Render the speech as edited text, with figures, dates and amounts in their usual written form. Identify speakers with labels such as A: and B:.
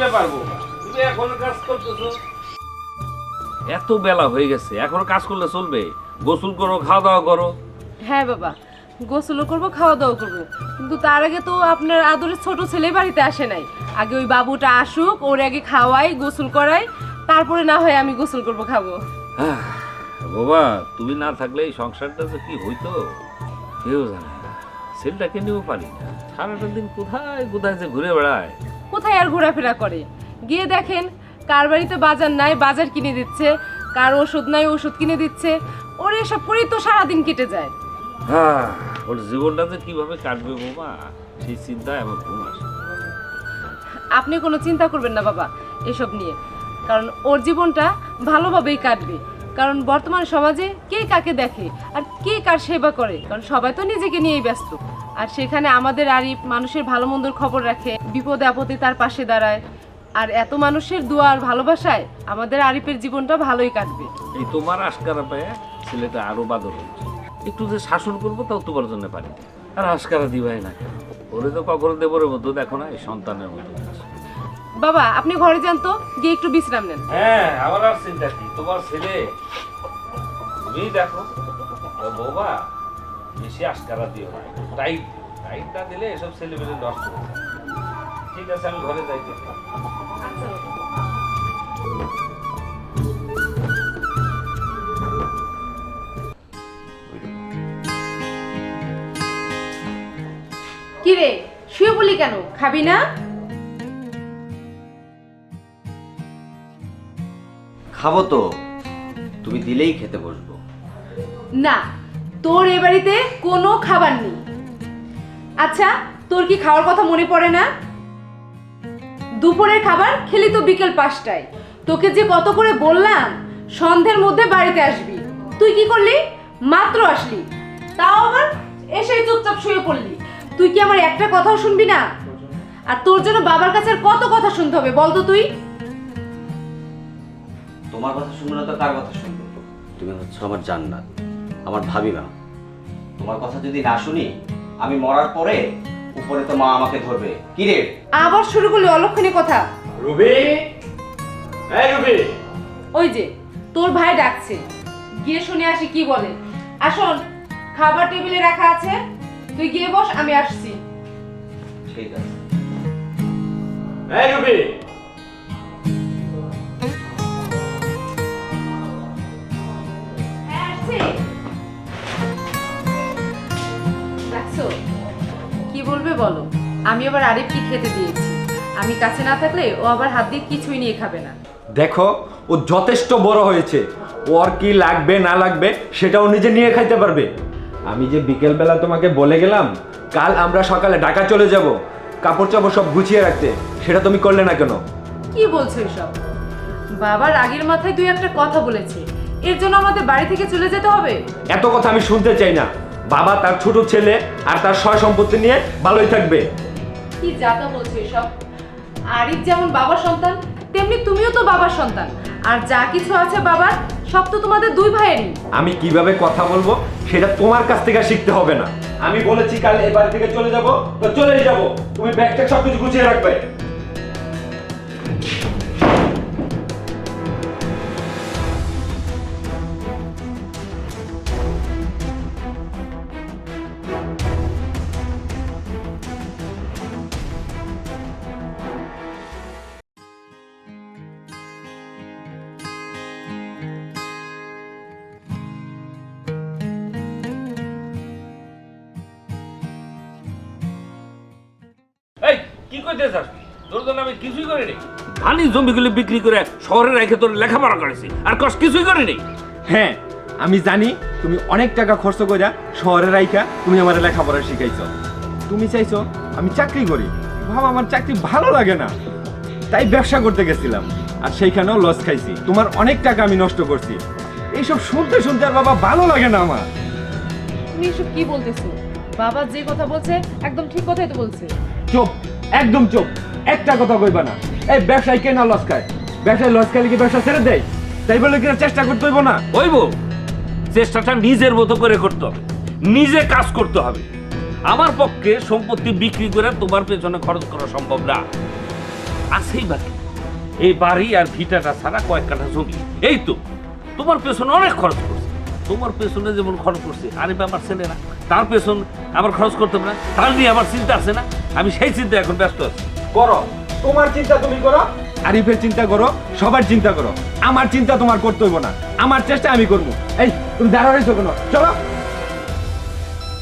A: ব্যাপার বাবা, তুমি এখনো কাজ করতেছো? এত বেলা হয়ে গেছে, এখনো কাজ করলে চলবে? গোসল করো, খাওয়া দাওয়া করো।
B: হ্যাঁ বাবা, গোসলও করবো, খাওয়া দাওয়া করবো, কিন্তু তার আগে তো আপনার আদরের ছোট ছেলে বাড়িতে আসে নাই। আগে ওই বাবুটা আসুক, ওর আগে খাওয়াই, গোসল করাই, তারপরে না হয় আমি গোসল করবো, খাবো।
A: বাবা, তুমি না থাকলে এই সংসারটা তো কি হইতো কেউ জানে না। ছেলেটাকে নিয়েও পারি না, সারাটা দিন কোথায় কোথায় যে ঘুরে বেড়ায়।
B: কোথায় আর ঘোরাফেরা করে? গিয়ে দেখেন, কার বাড়িতে বাজার নাই, বাজার কিনে দিচ্ছে, কার ওষুধ নাই, ওষুধ কিনে দিচ্ছে। ওর এসব করেই তো সারাদিন কেটে যায়।
A: ওর জীবনটা যে কিভাবে কাটবে বাবা, সেই চিন্তায় আমার ঘুম আসে।
B: আপনি কোনো চিন্তা করবেন না বাবা এসব নিয়ে, কারণ ওর জীবনটা ভালোভাবেই কাটবে। কারণ বর্তমান সমাজে কে কাকে দেখে আর কে কার সেবা করে, কারণ সবাই তো নিজেকে নিয়েই ব্যস্ত। আর সেখানে আমাদের আরিফ মানুষের ভালো মন্দর খবর রাখে, বিপদে আপদে তার পাশে দাঁড়ায়। আর এত মানুষের দোয়া আর ভালোবাসায় আমাদের আরিফের জীবনটা ভালোই কাটবে।
A: এই তোমার আশকারা পায় ছেলেটা আরো বাদর হচ্ছে। একটু যে শাসন করবো তাও তোমার জন্য পারি না। আর আশকারা দিবাই না কেন? ওরে তো কখনো দেবরের মতো দেখো না, এই সন্তানের মতো।
B: বাবা আপনি ঘরে যান তো, গিয়ে একটু বিশ্রাম নেন।
A: হ্যাঁ, আমার আর চিন্তা কি, তোমার ছেলে তুমি দেখো। বাবা বেশি আশকারা দিও না, টাইটটা দিলে এসব ছেলে মেলে নষ্ট হয়ে যায়। ঠিক আছে, আমি ঘরে যাইতে।
B: কি রে, শুয়ে বলি কেন? খাবি না?
C: খাবো তো, তুমি দিলেই খেতে বসবো।
B: না, তোর এ বাড়িতে কোনো খাবার নেই। আচ্ছা, তোর কি খাওয়ার কথা মনে পড়ে না? দুপুরের খাবার খেলি তো বিকেল 5টায়। তোকে যে কত করে বললাম সন্ধ্যের মধ্যে বাড়িতে আসবি, তুই কি করলি? মাত্র আসলি, তাও আবার এসেই চুপচাপ শুয়ে পড়লি। তুই কি আমার একটা কথাও শুনবি না? আর তোর জন্য বাবার কাছে আর কত কথা শুনতে হবে বলতো তুই?
C: তোমার কথা শুনবো না তো কার কথা শুনবো? তুমি হচ্ছে আমার জান্নাত, আমার ভাবিমা। তোমার কথা যদি না শুনি, আমি মরার পরে উপরে তো মা আমাকে ধরবে। কি রে,
B: আবার শুরু করলি অলক্ষণী কথা।
A: রুবি, এই রুবি।
B: ওই যে তোর ভাই ডাকছে, গিয়ে শুনে আসি কি বলে। আসুন, খাবার টেবিলে রাখা আছে, তুই গিয়ে বস, আমি আসছি।
C: ঠিক আছে।
A: এই রুবি।
B: হ্যাঁ, আসছি। ডাকছো? কি বলবে বলো? আমি আবার আরিফ কি খেতে দিয়েছি, আমি কাছে না থাকলে ও আবার হাত দিয়ে কিছুই নিয়ে খাবে না।
D: দেখো, ও যথেষ্ট বড় হয়েছে, ওর কি লাগবে না লাগবে সেটাও নিজে নিয়ে খাইতে পারবে। আমি যে বিকেলবেলা তোমাকে বলে গেলাম কাল আমরা সকালে ঢাকা চলে যাব, কাপড় চাপড় সব গুছিয়ে রাখতে, সেটা তুমি করলে না কেন?
B: কি বলছো এসব? বাবার আগের মাথায় তুই একটা কথা বলেছে, এর জন্য আমাদের বাড়ি থেকে চলে যেতে হবে?
D: এত কথা আমি শুনতে চাই না। বাবা তার ছোট ছেলে আর তার সয় সম্পত্তি নিয়ে ভালোই থাকবে।
B: কি যাতা বলছো এসব? আরিফ যেমন বাবার সন্তান, তেমনি তুমিও তো বাবার সন্তান। আর যা কিছু আছে বাবার, সব তো তোমাদের দুই ভাইয়েরই।
D: আমি কিভাবে কথা বলবো সেটা তোমার কাছ থেকে শিখতে হবে না। আমি বলেছি কাল এই বাড়ি থেকে চলে যাব, তো চলেই যাব। তুমি ব্যাগ ট্যাগ সবকিছু গুছিয়ে রাখবে।
A: এই কি করতে চাস? তোর জন্য আমি কিছুই করিনি। ধানি জমিগুলি বিক্রি করে শহরে রেখে তোর লেখাপড়া করেছি, আর কষ্ট কিছুই করিনি।
D: হ্যাঁ, আমি জানি তুমি অনেক টাকা খরচ কইরা শহরে রাইখা তুমি আমার লেখাপড়া শিখাইছো। তুমি চাইছো আমি চাকরি করি, ভাব আমার চাকরি ভালো লাগে না, তাই ব্যবসা করতে গেছিলাম, আর সেইখানেও লস খাইছি। তোমার অনেক টাকা আমি নষ্ট করছি। এইসব শুনতে শুনতে আর বাবা ভালো লাগে না আমার।
B: তুমি এসব কি বলতেছো? বাবা যে কথা বলছে একদম ঠিক কথাই তো বলছে।
D: চুপ, একদম চুপ, একটা কথা কইবা না। এই ব্যবসায় কেন লস খায়? ব্যবসায় লস খাইলে কি ব্যবসা ছেড়ে দেয়? তাই বলে কি চেষ্টা করতে হইব না?
A: হইব, চেষ্টাটা নিজের মতো করে করতে হবে, নিজে কাজ করতে হবে। আমার পক্ষে সম্পত্তি বিক্রি করে তোমার পেছনে খরচ করা সম্ভব না। আছেই বাকি এই বাড়ি আর ভিটাটা ছাড়া কয়েক কাঠা জমি, এই তো। তোমার পেছনে অনেক খরচ করছে, তোমার পেছনে যেমন খরচ করছে, আরে আমার ছেলে না, তার পেছন আমার খরচ করতে না, তার নিয়ে আমার চিন্তা আছে না, আমি সেই চিন্তা এখন ব্যস্ত আছি।
D: করো, তোমার চিন্তা তুমি করো, আরিফের চিন্তা করো, সবার চিন্তা করো। আমার চিন্তা তোমার করতে হইব না, আমার চেষ্টা আমি করবো। এই তুমি দাঁড়া রয়েছো কেন? চলো।